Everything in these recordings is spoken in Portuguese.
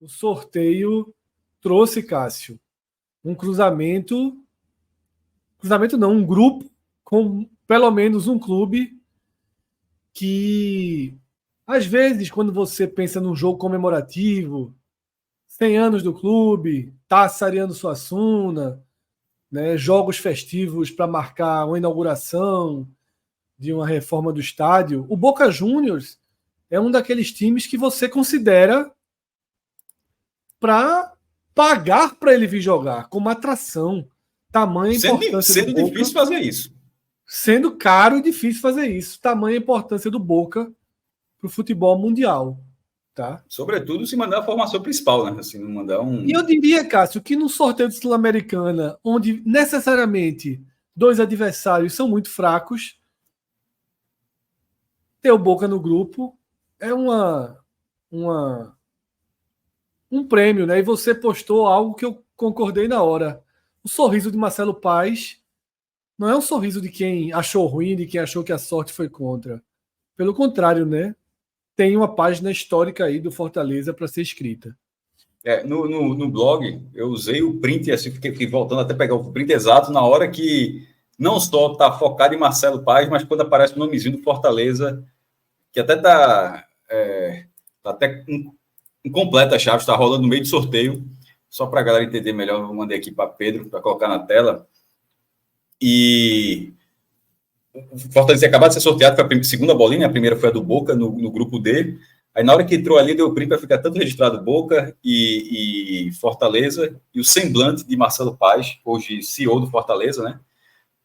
o sorteio trouxe, Cássio, um cruzamento não, um grupo com pelo menos um clube que, às vezes, quando você pensa num jogo comemorativo, 100 anos do clube, Taça Ariano Suassuna, né, jogos festivos para marcar uma inauguração de uma reforma do estádio, o Boca Juniors é um daqueles times que você considera para pagar para ele vir jogar, como atração. Tamanha importância sendo do Boca. Difícil fazer isso. Sendo caro e difícil fazer isso. Tamanha importância do Boca para o futebol mundial. Tá? Sobretudo se mandar a formação principal, né? Assim, não mandar um... E eu diria, Cássio, que no sorteio de Sul-Americana, onde necessariamente dois adversários são muito fracos, ter o Boca no grupo é um prêmio, né? E você postou algo que eu concordei na hora. O sorriso de Marcelo Paes não é um sorriso de quem achou ruim, de quem achou que a sorte foi contra. Pelo contrário, né? Tem uma página histórica aí do Fortaleza para ser escrita. No blog, eu usei o print, assim, fiquei voltando até pegar o print exato na hora que não só está focado em Marcelo Paes, mas quando aparece o nomezinho do Fortaleza, que até tá até incompleta a chave, está rolando no meio do sorteio, só para a galera entender melhor, eu mandei aqui para Pedro, para colocar na tela. E o Fortaleza tinha acabado de ser sorteado, foi a segunda bolinha, a primeira foi a do Boca, no grupo D. Aí na hora que entrou ali, deu print para ficar tanto registrado Boca e Fortaleza, e o semblante de Marcelo Paes, hoje CEO do Fortaleza, né?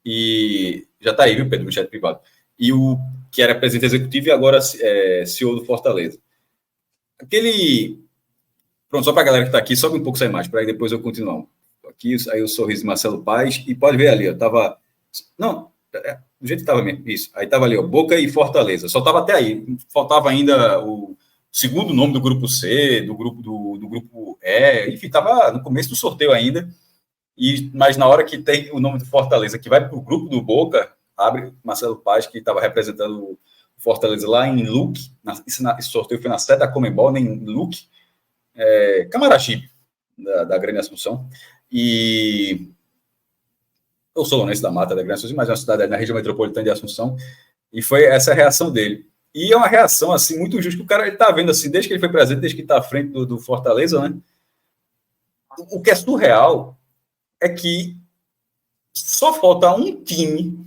E já está aí, viu, Pedro, no chat privado. E o que era presidente executivo e agora CEO do Fortaleza. Pronto, só para a galera que está aqui, sobe um pouco essa imagem, para aí depois eu continuar. Aqui, aí o sorriso de Marcelo Paes, e pode ver ali, eu estava... Não, do jeito que estava mesmo, isso. Aí estava ali, ó, Boca e Fortaleza. Só estava até aí. Faltava ainda o segundo nome do grupo C, do grupo E, enfim, estava no começo do sorteio ainda. Mas na hora que tem o nome do Fortaleza, que vai para o grupo do Boca, abre Marcelo Paes, que estava representando o Fortaleza lá em Luque. Esse sorteio foi na sede da Conmebol, em Luque, Camaragibe, da Grande Assunção. E eu sou Solonense da Mata da Grande Assunção, mas é uma cidade na região metropolitana de Assunção, e foi essa a reação dele. E é uma reação, assim, muito justa, que o cara está vendo, assim, desde que ele foi presidente, desde que está à frente do Fortaleza, né? O que é surreal é que só falta um time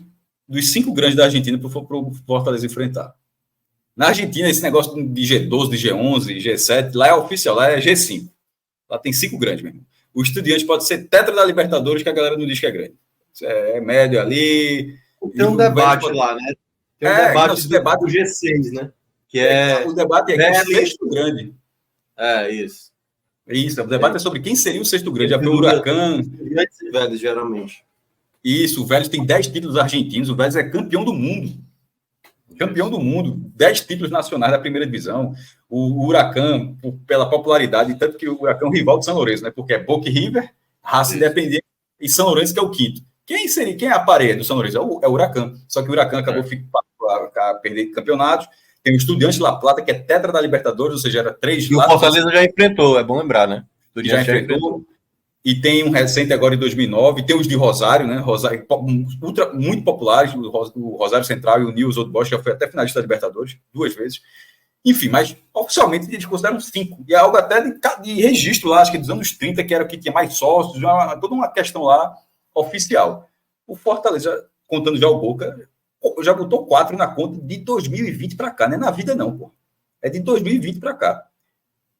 dos 5 grandes da Argentina para o Fortaleza enfrentar. Na Argentina, esse negócio de G12, de G11, G7, lá é oficial, lá é G5. Lá tem 5 grandes mesmo. O Estudiantes pode ser tetra da Libertadores, que a galera não diz que é grande. É médio ali. Tem um debate lá, né? Tem um debate do G6, né? Que o debate é o sexto grande. Isso. Isso, o debate é sobre quem seria o sexto grande. Já foi o Huracan. Grandes e Vélez, geralmente. Isso, o Vélez tem 10 títulos argentinos. O Vélez é campeão do mundo. Campeão do mundo. 10 títulos nacionais da primeira divisão. O Huracan, pela popularidade, tanto que o Huracan é um rival de São Lourenço, né? Porque é Boca e River, Racing Independiente e São Lourenço, que é o quinto. Quem é a parede do São Lourenço? É o Huracan. Só que o Huracan acabou a perder campeonatos. Tem o Estudiantes La Plata, que é tetra da Libertadores, ou seja, era 3 e o Fortaleza já enfrentou, é bom lembrar, né? Já enfrentou. E tem um recente agora em 2009. Tem os de Rosário, né? Rosário, muito populares, o Rosário Central e o Nils Old Boys, já foi até finalista da Libertadores 2 vezes. Enfim, mas oficialmente eles consideram 5. E é algo até de registro lá, acho que dos anos 30, que era o que tinha mais sócios, toda uma questão lá oficial. O Fortaleza, contando já o Boca, já botou 4 na conta de 2020 para cá. Não é na vida, não, pô. É de 2020 para cá.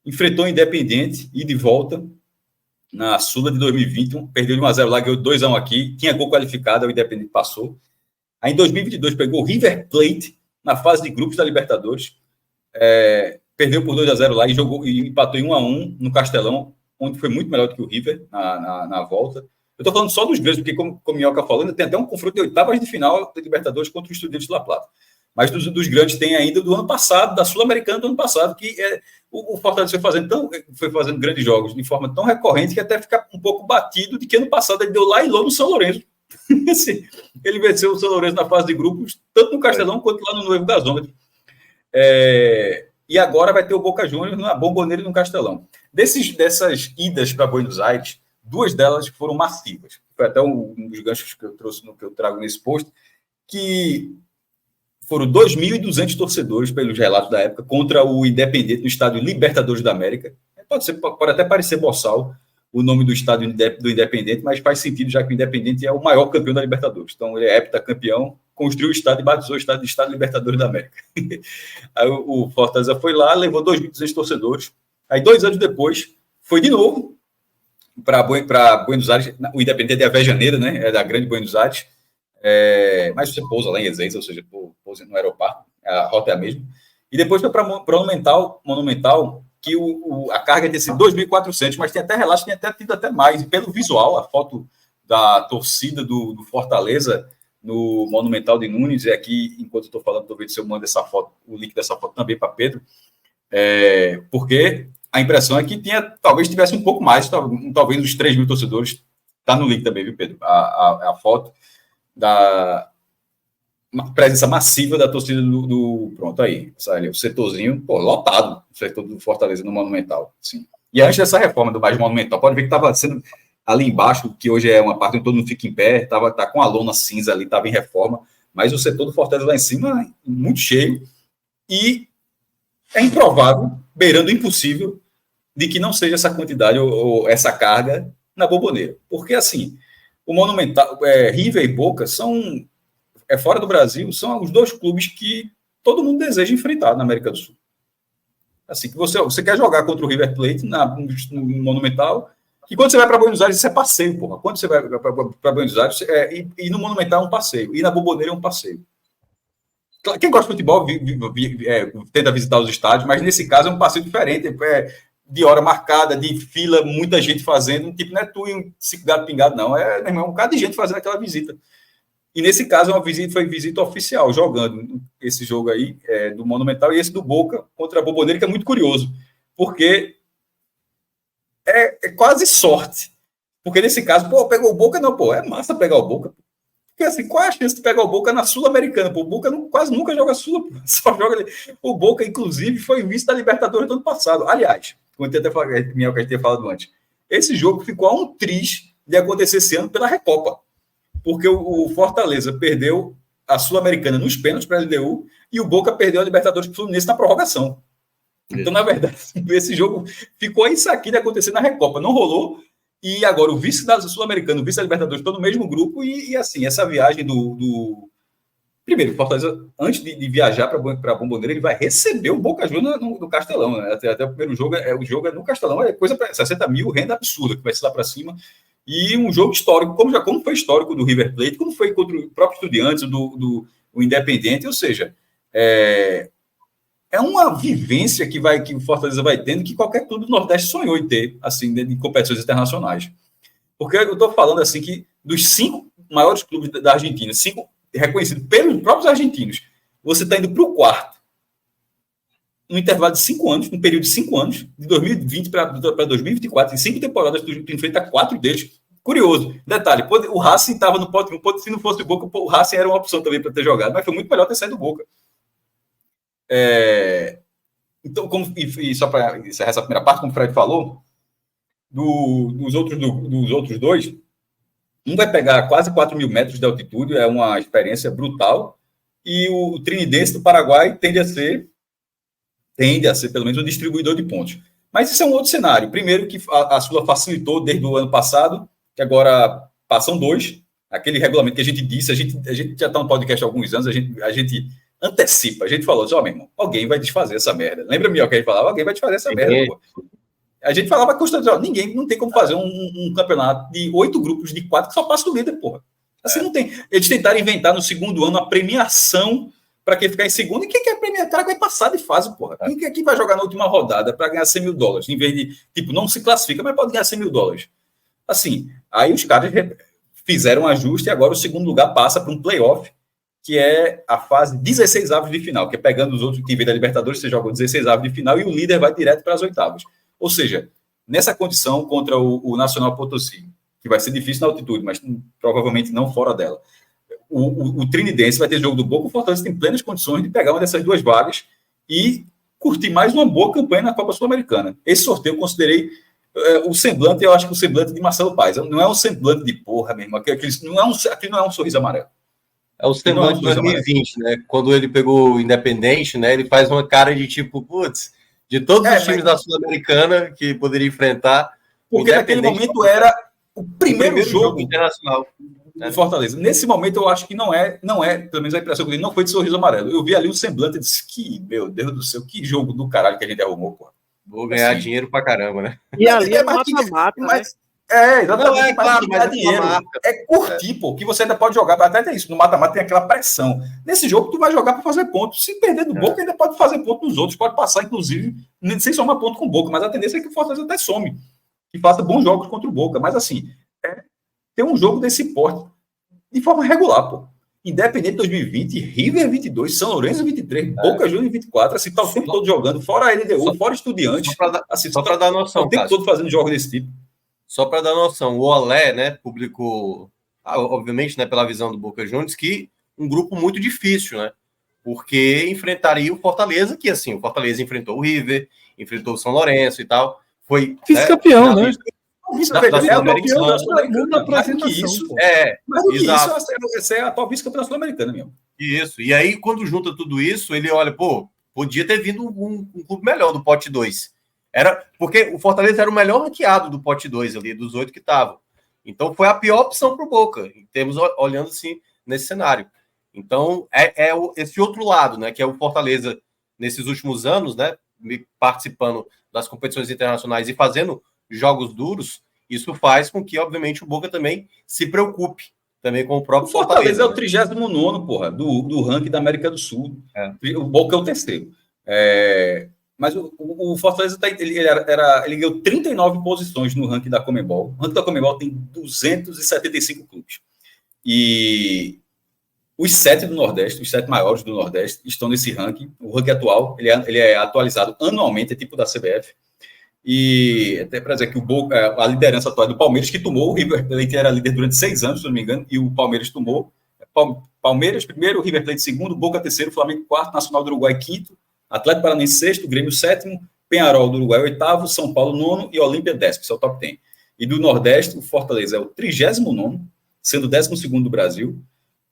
Enfrentou o Independiente e de volta na Sula de 2021. Perdeu de 1-0 lá, ganhou 2-1 aqui. Tinha gol qualificado, o Independiente passou. Aí em 2022 pegou o River Plate na fase de grupos da Libertadores. Perdeu por 2-0 lá e empatou em 1-1 no Castelão, onde foi muito melhor do que o River na volta. Eu estou falando só dos grandes, porque, como o Minhoca falou, ainda tem até um confronto de oitavas de final da Libertadores contra o Estudiantes de La Plata. Mas dos grandes tem ainda do ano passado, da Sul-Americana do ano passado, que o Fortaleza foi fazendo grandes jogos de forma tão recorrente que até fica um pouco batido de que ano passado ele deu lá e lá no São Lourenço. Assim, ele venceu o São Lourenço na fase de grupos, tanto no Castelão quanto lá no Novo Gasômetro. E agora vai ter o Boca Juniors na Bombonera e no Castelão. Dessas idas para Buenos Aires, 2 delas foram massivas. Foi até um dos ganchos que eu trouxe, no que eu trago nesse post, que foram 2.200 torcedores, pelos relatos da época, contra o Independente no estádio Libertadores da América. Pode até parecer boçal o nome do estádio do Independente, mas faz sentido, já que o Independente é o maior campeão da Libertadores. Então, ele é heptacampeão, construiu o estádio e batizou o estádio de Estádio Libertadores da América. Aí o Fortaleza foi lá, levou 2.200 torcedores. Aí, 2 anos depois, foi de novo para Buenos Aires. O Independente é a Avejaneira, né? É da Grande Buenos Aires. Mas você pousa lá em Ezeiza, ou seja, pousa no aeroporto, a rota é a mesma. E depois foi para Monumental, que a carga tinha sido 2.400, mas tem até relatos que tinha até tido até mais. E pelo visual, a foto da torcida do Fortaleza no Monumental de Nunes, é aqui, enquanto eu estou falando, estou vendo se eu mando essa foto, o link dessa foto também para Pedro, porque a impressão é que talvez tivesse um pouco mais, talvez uns 3.000 torcedores. Está no link também, viu, Pedro? A foto da presença massiva da torcida pronto, aí, sabe, o setorzinho, lotado, o setor do Fortaleza no Monumental, sim. E antes dessa reforma do mais Monumental, pode ver que estava sendo ali embaixo, que hoje é uma parte onde todo mundo fica em pé, tá com a lona cinza ali, estava em reforma, mas o setor do Fortaleza lá em cima, muito cheio, e é improvável, beirando o impossível, de que não seja essa quantidade ou essa carga na Bombonera, porque assim, o Monumental, River e Boca são, fora do Brasil, são os 2 clubes que todo mundo deseja enfrentar na América do Sul. Assim, que você quer jogar contra o River Plate no Monumental, e quando você vai para Buenos Aires, isso é passeio, porra. Quando você vai para Buenos Aires, e no Monumental é um passeio, e na Bombonera é um passeio. Quem gosta de futebol tenta visitar os estádios, mas nesse caso é um passeio diferente, de hora marcada, de fila, muita gente fazendo, tipo, não é tu e um gato pingado, não, um bocado de gente fazendo aquela visita. E nesse caso foi visita oficial, jogando esse jogo aí do Monumental e esse do Boca contra a Bombonera, que é muito curioso, porque é quase sorte. Porque nesse caso, pegou o Boca, não, é massa pegar o Boca. Porque assim, qual é a chance de pegar o Boca na Sul-Americana? O Boca quase nunca joga Sul, só joga ali. O Boca, inclusive, foi vice da Libertadores do ano passado. Aliás, como eu tinha falado antes, esse jogo ficou a um triz de acontecer esse ano pela Recopa. Porque o Fortaleza perdeu a Sul-Americana nos pênaltis para a LDU e o Boca perdeu a Libertadores para o Fluminense na prorrogação. Então, na verdade, esse jogo ficou isso aqui de acontecer na Recopa. Não rolou. E agora o vice da Sul-Americana, o vice da Libertadores, estão no mesmo grupo. E assim, essa viagem Primeiro, o Fortaleza, antes de viajar para a Bombonera, ele vai receber o Boca Juniors no Castelão. Né? Até o primeiro jogo, o jogo é no Castelão. É coisa para 60 mil, renda absurda, que vai ser lá para cima. E um jogo histórico, como foi histórico do River Plate, como foi contra o próprio Estudiantes, do Independente, ou seja, é uma vivência que o Fortaleza vai tendo que qualquer clube do Nordeste sonhou em ter, assim, de competições internacionais. Porque eu estou falando assim que dos 5 maiores clubes da Argentina, 5 reconhecidos pelos próprios argentinos, você está indo para o 4º, num intervalo de 5 anos, num período de 5 anos, de 2020 para 2024, em 5 temporadas, tu enfrenta 4 deles. Curioso. Detalhe, o Racing estava no pote 1, se não fosse o Boca, o Racing era uma opção também para ter jogado, mas foi muito melhor ter saído do Boca. Então, e só para encerrar essa primeira parte, como o Fred falou, dos outros 2, um vai pegar quase 4.000 metros de altitude, é uma experiência brutal, e o Trinidense do Paraguai tende a ser pelo menos um distribuidor de pontos. Mas isso é um outro cenário. Primeiro que a Sula facilitou desde o ano passado, que agora passam 2, aquele regulamento que a gente disse, a gente já está no podcast há alguns anos, a gente antecipa, a gente falou assim, meu irmão, alguém vai desfazer essa merda. Lembra-me que a gente falava, alguém vai desfazer essa merda, pô. A gente falava constantemente, ninguém, não tem como fazer um campeonato de 8 grupos de 4 que só passa do líder, porra. Assim não tem. Eles tentaram inventar no segundo ano a premiação para quem ficar em segundo. E quem quer premiar? O cara vai passar de fase, porra. Quem vai jogar na última rodada para ganhar $100 mil? Em vez de, não se classifica, mas pode ganhar $100 mil. Assim, aí os caras fizeram um ajuste e agora o segundo lugar passa para um playoff, que é a fase 16 avos de final, que é pegando os outros que vem da Libertadores, você joga 16 avos de final e o líder vai direto para as oitavas. Ou seja, nessa condição contra o Nacional Potosí, que vai ser difícil na altitude, mas provavelmente não fora dela, o Trinidense vai ter jogo do Boca, o Fortaleza tem plenas condições de pegar uma dessas 2 vagas e curti mais uma boa campanha na Copa Sul-Americana. Esse sorteio eu considerei o semblante, eu acho que o semblante de Marcelo Paes. Não é um semblante de porra mesmo. Aquilo não é um sorriso amarelo. É o semblante de 2020, né? Quando ele pegou o Independente, né? Ele faz uma cara de tipo, putz, de todos os times da Sul-Americana que poderia enfrentar. Porque naquele momento era o primeiro jogo internacional do Fortaleza. Nesse momento, eu acho que não é, pelo menos a impressão que eu tenho, não foi de sorriso amarelo. Eu vi ali um semblante e disse que, meu Deus do céu, que jogo do caralho que a gente arrumou, pô. Vou ganhar dinheiro pra caramba, né? E ali é mata-mata, né? Exatamente. Não, claro, mas dinheiro. É curtir, pô, que você ainda pode jogar. Até tem isso. No mata-mata tem aquela pressão. Nesse jogo, tu vai jogar para fazer ponto. Se perder do Boca, ainda pode fazer ponto nos outros. Pode passar, inclusive, sem somar ponto com o Boca. Mas a tendência é que o Fortaleza até some. E faça bons jogos contra o Boca. Mas, assim, tem um jogo desse porte de forma regular, pô. Independente 2020, River 22, São Lourenço 23, Boca Juniors 24, assim, tá o tempo todo jogando, fora a LDU, fora Estudiantes. Só para dar noção, o tempo todo fazendo jogos desse tipo. Só para dar noção, o Olé, né, publicou, obviamente, né, pela visão do Boca Juniors, que um grupo muito difícil, né? Porque enfrentaria o Fortaleza, que assim, o Fortaleza enfrentou o River, enfrentou o São Lourenço e tal. Foi vice-campeão, né? Essa é a atual vice-campeã sul-americana mesmo. Isso. E aí, quando junta tudo isso, ele olha, pô, podia ter vindo um clube melhor do pote 2. Porque o Fortaleza era o melhor ranqueado do pote 2 ali, dos 8 que estavam. Então, foi a pior opção para o Boca, em termos, olhando assim, nesse cenário. Então, esse outro lado, né, que é o Fortaleza, nesses últimos anos, né, participando das competições internacionais e fazendo jogos duros, isso faz com que, obviamente, o Boca também se preocupe também com o próprio Fortaleza. É o 39º, porra, do ranking da América do Sul. O Boca é o terceiro. Mas o Fortaleza ele ganhou 39 posições no ranking da Conmebol. O ranking da Conmebol tem 275 clubes. E os 7 do Nordeste, os 7 maiores do Nordeste, estão nesse ranking. O ranking atual ele é atualizado anualmente, é tipo da CBF. E até para dizer que a liderança atual é do Palmeiras, que tomou, o River Plate era líder durante 6 anos, se não me engano, e o Palmeiras tomou. Palmeiras primeiro, River Plate segundo, Boca terceiro, Flamengo quarto, Nacional do Uruguai quinto, Atlético Paranaense sexto, Grêmio sétimo, Peñarol do Uruguai oitavo, São Paulo nono e Olímpia décimo, que é o top 10. E do Nordeste, o Fortaleza é o 39º, sendo o 12º do Brasil.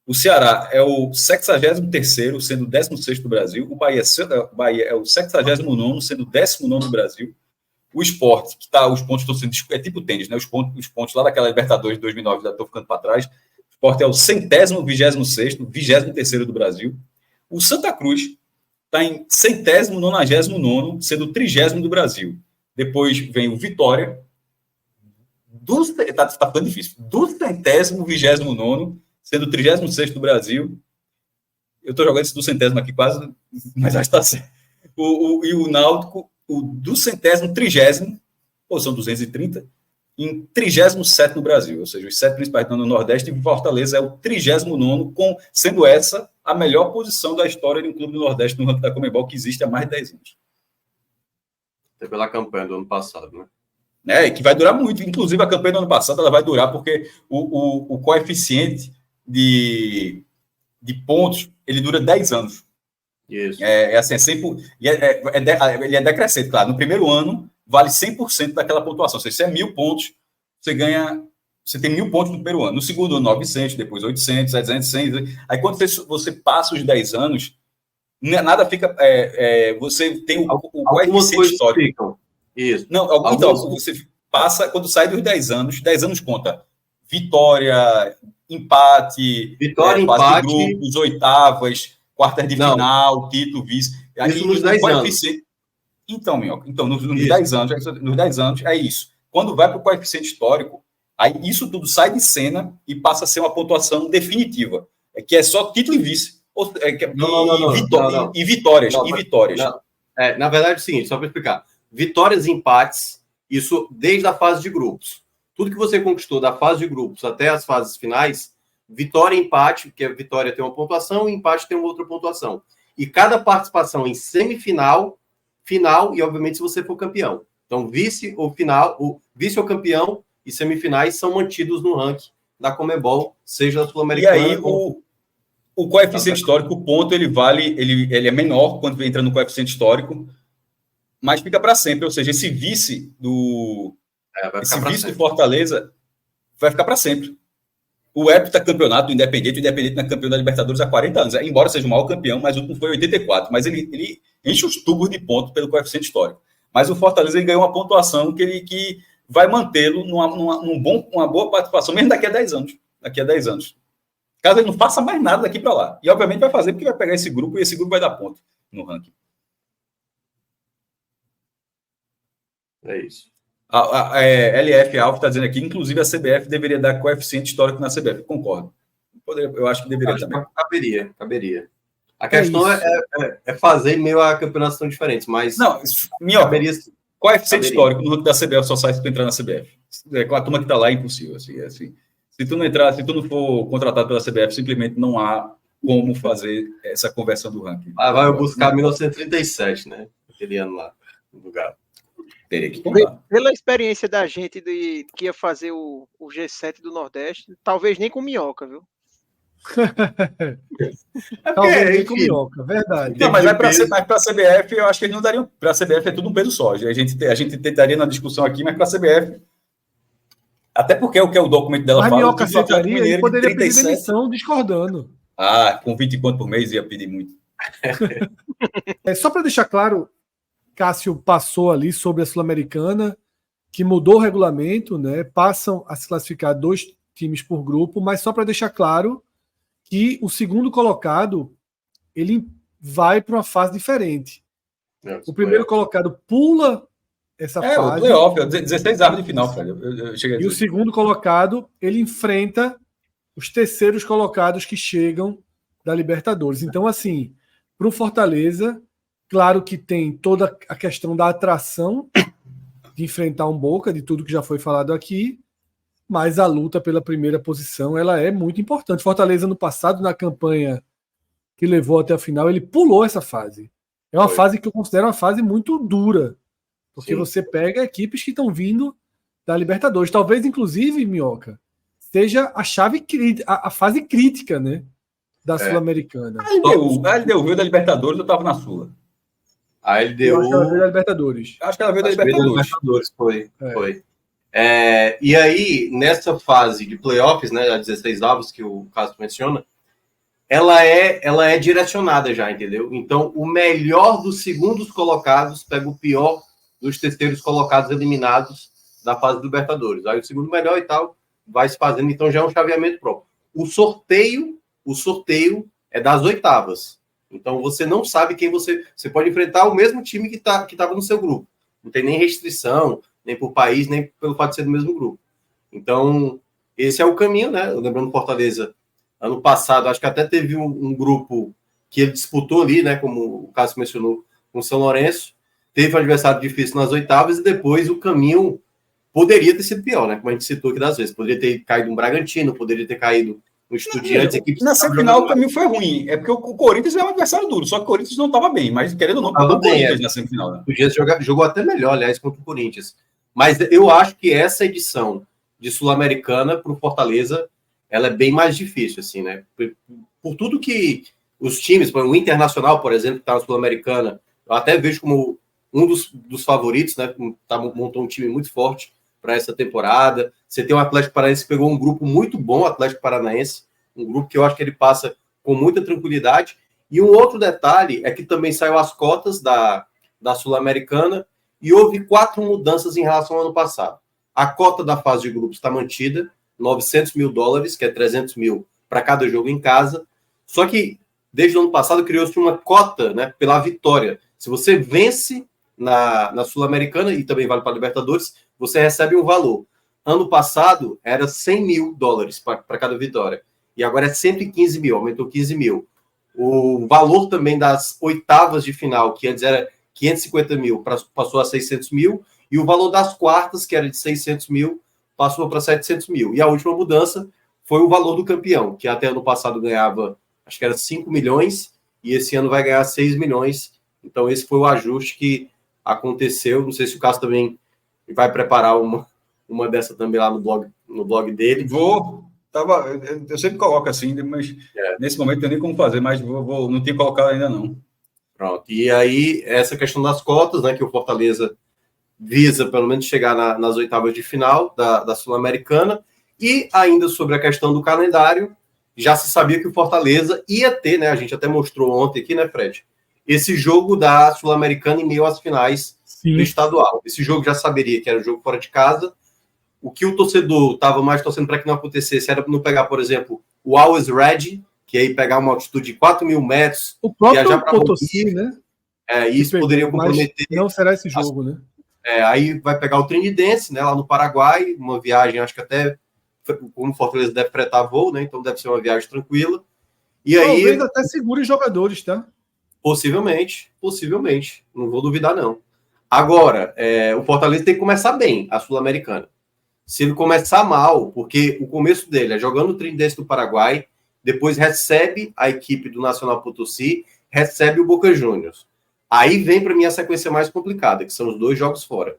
O Ceará é o 63º, sendo o 16º do Brasil. O Bahia é o 79º, sendo o 19º do Brasil. O Sport, que tá, os pontos estão sendo... É tipo tênis, né? Os pontos lá daquela Libertadores de 2009 já estão ficando para trás. O Sport é o 100º, 26º, 23º do Brasil. O Santa Cruz está em 100º, 99º, sendo o 30º do Brasil. Depois vem o Vitória, tá ficando difícil, do 100º, 29º, sendo o 36º do Brasil. Eu estou jogando esse do 100º aqui quase, mas acho que está certo. E o Náutico, o do 100º, 30º, posição 230, em 37º no Brasil, ou seja, os 7 principais estão no Nordeste, e Fortaleza é o 39º, sendo essa a melhor posição da história de um clube do Nordeste no ranking da Conmebol, que existe há mais de 10 anos. Até pela campanha do ano passado, né? Que vai durar muito. Inclusive, a campanha do ano passado ela vai durar porque o coeficiente de pontos ele dura 10 anos. Isso. Assim, ele é decrescente, claro. No primeiro ano, vale 100% daquela pontuação. Ou seja, se é 1.000 pontos, você tem 1.000 pontos no primeiro ano. No segundo ano, 900, depois 800, 700, 100. Aí, quando você passa os 10 anos, nada fica... você tem o coeficiente histórico. Isso. Não, então, você passa, quando sai dos 10 anos conta vitória, empate, empate, grupos, oitavas, quartas de final, título, vice. Isso nos 10 anos. Então, Minhoca, nos 10 anos é isso. Quando vai para o coeficiente histórico, aí isso tudo sai de cena e passa a ser uma pontuação definitiva, que é só título e vice. E vitórias. Na verdade, é o seguinte, só para explicar. Vitórias e empates, isso desde a fase de grupos. Tudo que você conquistou da fase de grupos até as fases finais, vitória e empate, porque a vitória tem uma pontuação e empate tem uma outra pontuação. E cada participação em semifinal, final e, obviamente, se você for campeão. Então, vice ou campeão e semifinais são mantidos no ranking da Conmebol, seja da Sul-Americana. E aí, o coeficiente histórico, o ponto, ele é menor quando entra no coeficiente histórico, mas fica para sempre. Ou seja, esse vice do Fortaleza vai ficar para sempre. O heptacampeonato do Independiente, o Independiente na campeão da Libertadores há 40 anos. Embora seja o maior campeão, mas o último foi em 84. Mas ele enche os tubos de pontos pelo coeficiente histórico. Mas o Fortaleza ele ganhou uma pontuação que vai mantê-lo numa boa participação, mesmo daqui a 10 anos. Daqui a 10 anos. Caso ele não faça mais nada daqui para lá. E, obviamente, vai fazer porque vai pegar esse grupo e esse grupo vai dar ponto no ranking. É isso. A LF Alves está dizendo aqui, inclusive a CBF deveria dar coeficiente histórico na CBF. Concordo. Eu acho que deveria também. Caberia. A questão é fazer meio a campeonatos tão diferentes, mas... Não, coeficiente histórico no ranking da CBF só sai se tu entrar na CBF. Com a turma que está lá é impossível. Assim. Se tu não for contratado pela CBF, simplesmente não há como fazer essa conversão do ranking. Vai buscar 1937, né? Aquele ano lá, no lugar. Teria que contar. Pela experiência da gente que ia fazer o G7 do Nordeste, talvez nem com minhoca, viu? Talvez nem com minhoca, verdade. Não, mas para a CBF, eu acho que eles não dariam. Para a CBF é tudo um peso só. A gente tentaria na discussão aqui, mas para a CBF. Até porque é o que o documento dela fala. A minhoca aceitaria, ele poderia pedir demissão discordando. Com 20 conto por mês ia pedir muito. Só para deixar claro, Cássio passou ali sobre a Sul-Americana, que mudou o regulamento, né? Passam a se classificar 2 times por grupo, mas só para deixar claro que o segundo colocado ele vai para uma fase diferente. O primeiro colocado pula essa fase. O playoff, 16 aves de final, Fred. E o segundo colocado ele enfrenta os terceiros colocados que chegam da Libertadores. Então, assim, para o Fortaleza, claro que tem toda a questão da atração de enfrentar um Boca, de tudo que já foi falado aqui, mas a luta pela primeira posição ela é muito importante. Fortaleza, no passado, na campanha que levou até a final, ele pulou essa fase. É uma fase que eu considero uma fase muito dura, porque você pega equipes que estão vindo da Libertadores. Talvez, inclusive, Minhoca, seja a fase crítica, né, da Sul-Americana. A LDU veio da Libertadores, eu estava na Sula. A LDU... Eu acho que ela veio da Libertadores. Acho que ela veio da Libertadores. Foi. E aí, nessa fase de playoffs, né, a 16 avos que o Cássio menciona, ela é direcionada já, entendeu? Então, o melhor dos segundos colocados pega o pior dos terceiros colocados eliminados da fase do Libertadores. Aí o segundo melhor e tal vai se fazendo, então já é um chaveamento próprio. O sorteio é das oitavas. Então, você não sabe quem você pode enfrentar o mesmo time que estava no seu grupo. Não tem nem restrição, nem por país, nem pelo fato de ser do mesmo grupo. Então, esse é o caminho, né? Lembrando Fortaleza, ano passado, acho que até teve um grupo que ele disputou ali, né? Como o Cássio mencionou, com o São Lourenço. Teve um adversário difícil nas oitavas e depois o caminho poderia ter sido pior, né? Como a gente citou aqui das vezes. Poderia ter caído um Bragantino, poderia ter caído um Estudiantes. Na semifinal o caminho foi ruim. É porque o Corinthians é um adversário duro, só que o Corinthians não estava bem, mas querendo ou não, o Corinthians na semifinal. Né? O Dias jogou até melhor, aliás, contra o Corinthians. Mas eu acho que essa edição de Sul-Americana para o Fortaleza, ela é bem mais difícil, assim, né? Por tudo que os times, o Internacional, por exemplo, que está na Sul-Americana, eu até vejo como um dos favoritos, né? Montou um time muito forte para essa temporada. Você tem o Atlético Paranaense que pegou um grupo muito bom, o Atlético Paranaense, um grupo que eu acho que ele passa com muita tranquilidade. E um outro detalhe é que também saiu as cotas da Sul-Americana e houve 4 mudanças em relação ao ano passado. A cota da fase de grupos está mantida, $900 mil, que é 300 mil para cada jogo em casa. Só que, desde o ano passado, criou-se uma cota, né, pela vitória. Se você vence na Sul-Americana, e também vale para a Libertadores, você recebe um valor. Ano passado, era $100 mil para cada vitória. E agora é 115 mil, aumentou 15 mil. O valor também das oitavas de final, que antes era 550 mil, passou a 600 mil. E o valor das quartas, que era de 600 mil, passou para 700 mil. E a última mudança foi o valor do campeão, que até ano passado ganhava, acho que era 5 milhões, e esse ano vai ganhar 6 milhões. Então esse foi o ajuste que aconteceu. Não sei se o Cássio também vai preparar uma dessa também lá no blog dele. Eu sempre coloco assim, mas nesse momento não tem nem como fazer, mas não tinha colocado ainda não. Pronto. E aí, essa questão das cotas, né, que o Fortaleza visa, pelo menos, chegar nas oitavas de final da Sul-Americana. E ainda sobre a questão do calendário, já se sabia que o Fortaleza ia ter, né, a gente até mostrou ontem aqui, né, Fred, esse jogo da Sul-Americana em meio às finais do estadual. Esse jogo já saberia que era um jogo fora de casa. O que o torcedor estava mais torcendo para que não acontecesse era não pegar, por exemplo, o Always Red, que aí pegar uma altitude de 4.000 metros, o próprio viajar para Potosí, né? Isso poderia comprometer. Não será esse jogo, né? Aí vai pegar o Trinidense, né, lá no Paraguai, uma viagem, acho que até como Fortaleza deve fretar voo, né? Então deve ser uma viagem tranquila. E Talvez aí até segure jogadores, tá? Possivelmente. Não vou duvidar, não. Agora, o Fortaleza tem que começar bem, a Sul-Americana. Se ele começar mal, porque o começo dele é jogando o Trinidense do Paraguai, depois recebe a equipe do Nacional Potosí, recebe o Boca Juniors. Aí vem para mim a sequência mais complicada, que são os 2 jogos fora.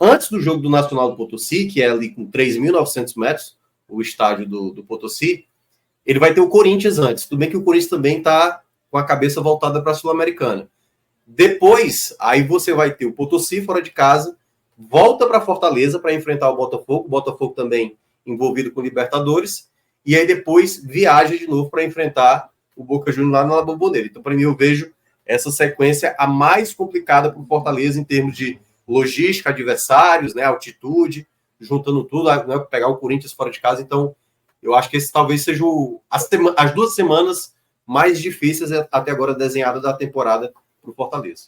Antes do jogo do Nacional do Potosí, que é ali com 3.900 metros, o estádio do Potosí, ele vai ter o Corinthians antes. Tudo bem que o Corinthians também está com a cabeça voltada para a Sul-Americana. Depois, aí você vai ter o Potosí fora de casa, volta para Fortaleza para enfrentar o Botafogo também envolvido com Libertadores, e aí depois viaja de novo para enfrentar o Boca Juniors lá na La Bombonera. Então, para mim, eu vejo essa sequência a mais complicada para o Fortaleza em termos de logística, adversários, né, altitude, juntando tudo, né, pegar o Corinthians fora de casa. Então, eu acho que esse talvez seja as 2 semanas mais difíceis até agora desenhadas da temporada para o Fortaleza.